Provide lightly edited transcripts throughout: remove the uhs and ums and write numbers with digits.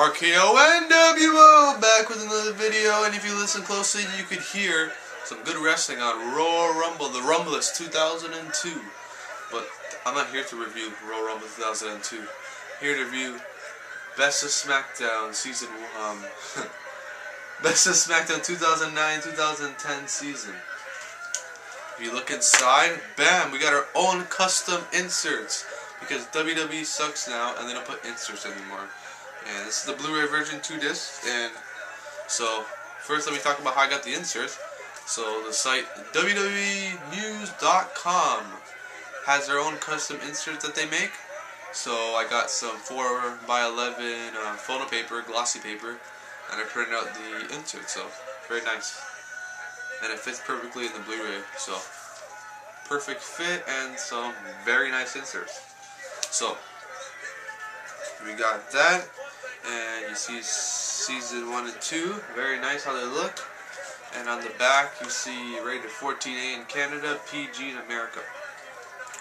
RKO NWO back with another video, and if you listen closely you could hear some good wrestling on Royal Rumble, the Rumbleless 2002. But I'm not here to review Royal Rumble 2002. Here to review Best of Smackdown season Best of Smackdown 2009-2010 season. If you look inside, bam, we got our own custom inserts because WWE sucks now and they don't put inserts anymore. And this is the Blu-ray version, 2 discs. And so first let me talk about how I got the inserts. So the site WWEnews.com has their own custom inserts that they make. So I got some 4x11 photo paper, glossy paper, and I printed out the insert. So very nice, and it fits perfectly in the Blu-ray. So perfect fit and some very nice inserts. So we got that, and you see season 1 and 2, very nice how they look. And on the back you see rated 14A in Canada, PG in America.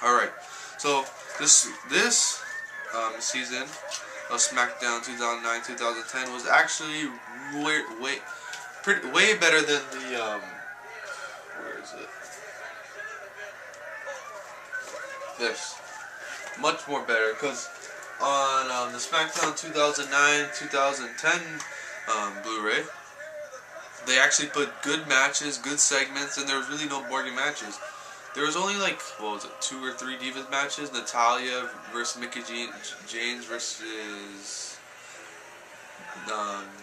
Alright, so this season of SmackDown 2009-2010 was actually way better than the where is it? This. Much more better, because on the SmackDown 2009-2010 Blu-ray, they actually put good matches, good segments, and there was really no boring matches. There was only like, what was it, 2 or 3 Divas matches. Natalya versus Mickie James versus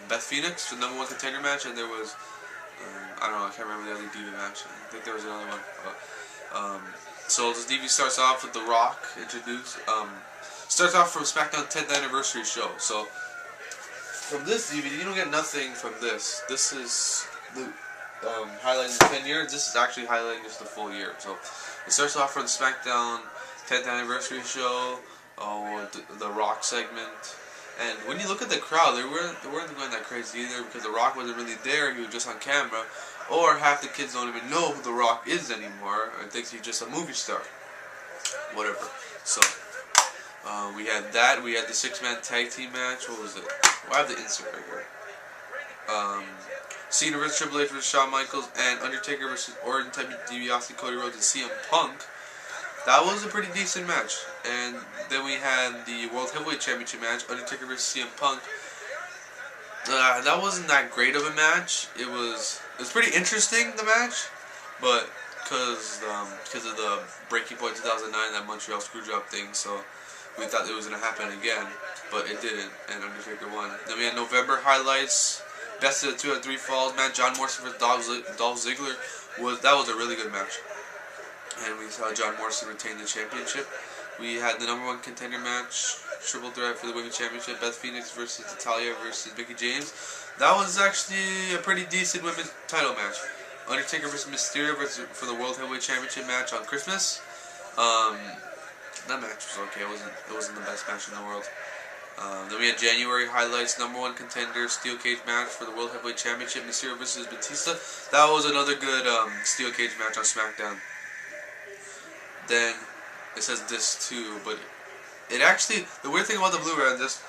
Beth Phoenix, the #1 contender match, and there was, I don't know, I can't remember the other Diva match. I think there was another one. But, so this DVD starts off with The Rock introduced. Starts off from SmackDown 10th anniversary show. So from this DVD, you don't get nothing from this. This is the highlighting the 10 years. This is actually highlighting just the full year. So it starts off from the SmackDown 10th anniversary show, the Rock segment. And when you look at the crowd, they weren't going that crazy either, because The Rock wasn't really there. He was just on camera. Or half the kids don't even know who The Rock is anymore and thinks he's just a movie star. Whatever. So we had that. We had the 6-man tag team match. What was it? Well, I have the insert right here. Cena vs. Triple H vs. Shawn Michaels, and Undertaker vs. Orton, Ted DiBiase, Cody Rhodes, and CM Punk. That was a pretty decent match. And then we had the World Heavyweight Championship match, Undertaker vs. CM Punk. That wasn't that great of a match. It was pretty interesting, the match, but because of the Breaking Point 2009, that Montreal Screwjob thing, so we thought it was going to happen again, but it didn't, and Undertaker won. Then we had November highlights, best of the 2 out of 3 falls match, John Morrison vs. Dolph Ziggler. That was a really good match, and we saw John Morrison retain the championship. We had the #1 contender match, triple threat for the Women's Championship, Beth Phoenix versus Natalya versus Mickie James. That was actually a pretty decent women's title match. Undertaker versus Mysterio for the World Heavyweight Championship match on Christmas. That match was okay. It wasn't the best match in the world. Then we had January highlights, #1 contender steel cage match for the World Heavyweight Championship, Mysterio versus Batista. That was another good steel cage match on SmackDown. Then it says this too, but it actually, the weird thing about the Blu-ray on this,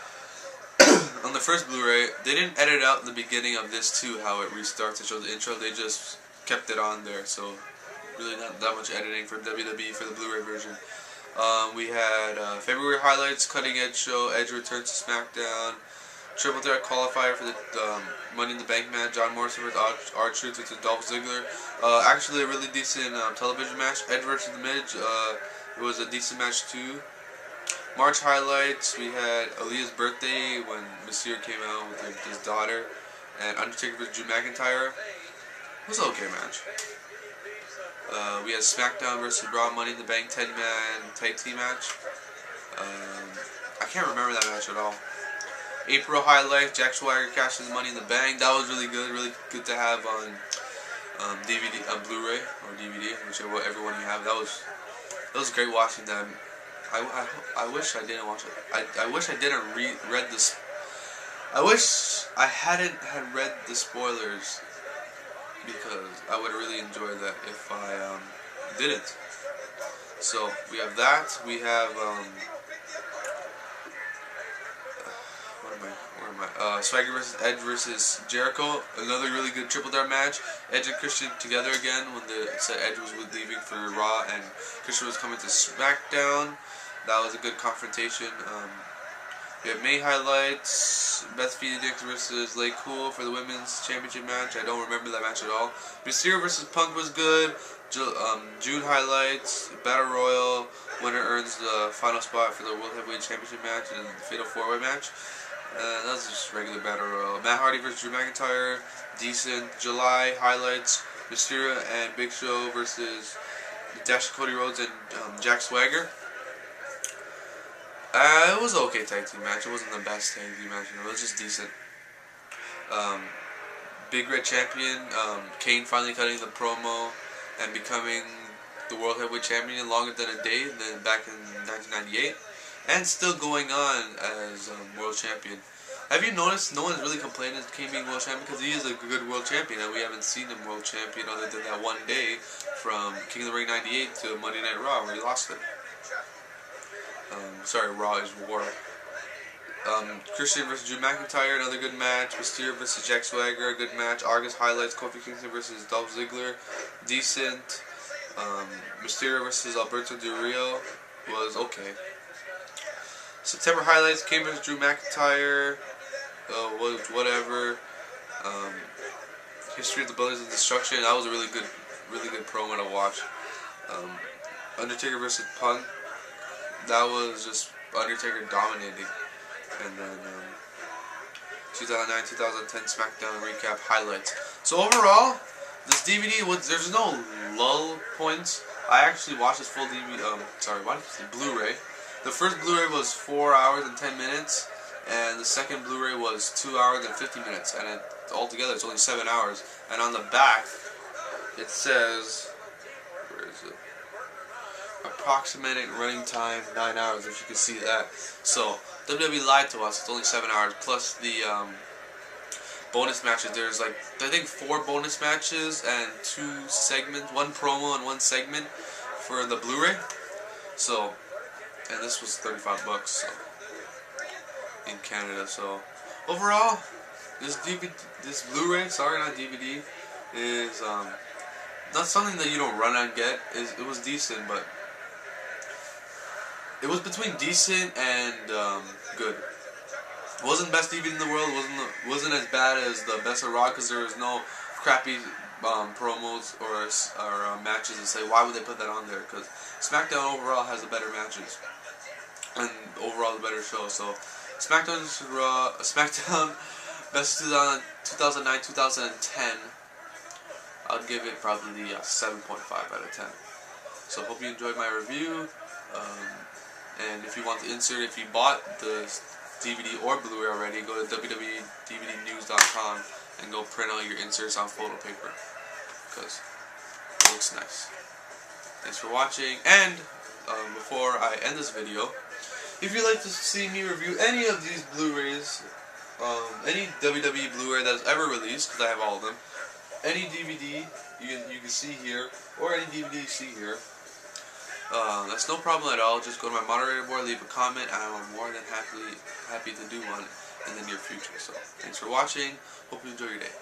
on the first Blu-ray, they didn't edit out the beginning of this too, how it restarts to show the intro. They just kept it on there, so really not that much editing for WWE for the Blu-ray version. We had February highlights, cutting edge show, Edge returns to SmackDown, triple threat qualifier for the Money in the Bank match, John Morrison vs. R-Truth versus Dolph Ziggler. Actually a really decent television match. Edge versus The Miz, it was a decent match too. March highlights, we had Aaliyah's birthday when Mysterio came out with his daughter, and Undertaker vs. Drew McIntyre. It was an okay match. We had SmackDown vs. Raw Money in the Bank 10-man tag team match. I can't remember that match at all. April highlights, Jack Swagger cashes Money in the Bank. That was really good to have on DVD, on Blu-ray or DVD, whichever one you have. That was great watching that. I wish I didn't watch it. I wish I didn't read this. I wish I hadn't read the spoilers, because I would really enjoy that if I didn't. So we have that. We have where am Swagger versus Edge versus Jericho. Another really good triple threat match. Edge and Christian together again when they said Edge was leaving for Raw and Christian was coming to Smackdown. That was a good confrontation. We have May highlights. Beth Phoenix versus Lay Cool for the women's championship match. I don't remember that match at all. Mysterio versus Punk was good. June highlights. Battle Royal. Winner earns the final spot for the World Heavyweight Championship match and the Fatal 4-Way match. That was just regular Battle Royal. Matt Hardy versus Drew McIntyre. Decent. July highlights. Mysterio and Big Show versus Dash Cody Rhodes and Jack Swagger. It was an okay tag team match. It wasn't the best tag team match. It was just decent. Big Red Champion. Kane finally cutting the promo and becoming the World Heavyweight Champion longer than a day than back in 1998. And still going on as World Champion. Have you noticed no one's really complaining that Kane being World Champion? Because he is a good World Champion and we haven't seen him World Champion other than that one day from King of the Ring 98 to Monday Night Raw where he lost it. Raw is War. Christian versus Drew McIntyre, another good match. Mysterio versus Jack Swagger, a good match. August highlights. Kofi Kingston versus Dolph Ziggler, decent. Mysterio versus Alberto Del Rio was okay. September highlights. Kane versus Drew McIntyre, whatever. History of the Brothers of Destruction. That was a really good promo to watch. Undertaker versus Punk. That was just Undertaker dominating. And then 2009-2010 Smackdown recap highlights. So overall, this DVD there's no lull points. I actually watched this full DVD. Blu-ray. The first Blu-ray was 4 hours and 10 minutes, and the second Blu-ray was 2 hours and 50 minutes, and altogether it's only 7 hours. And on the back, it says, where is it? Approximate running time 9 hours, if you can see that. So WWE lied to us. It's only 7 hours plus the bonus matches. There's like I think 4 bonus matches and 2 segments, 1 promo and 1 segment for the Blu-ray. So, and this was $35 so in Canada. So overall, this Blu-ray, not DVD, is not something that you don't run and get. It was decent, but it was between decent and good. It wasn't the best DVD in the world. It wasn't as bad as the Best of Raw because there was no crappy promos or matches to say why would they put that on there, because SmackDown overall has the better matches and overall the better show. So SmackDown best 2009-2010, I'd give it probably 7.5 out of 10. So hope you enjoyed my review. And if you want the insert, if you bought the DVD or Blu-ray already, go to www.dvdnews.com and go print out your inserts on photo paper, because it looks nice. Thanks for watching, and before I end this video, if you'd like to see me review any of these Blu-rays, any WWE Blu-ray that is ever released, because I have all of them, any DVD you can see here, or any DVD you see here, that's no problem at all. Just go to my moderator board, leave a comment, and I'm more than happy to do one in the near future. So, thanks for watching. Hope you enjoy your day.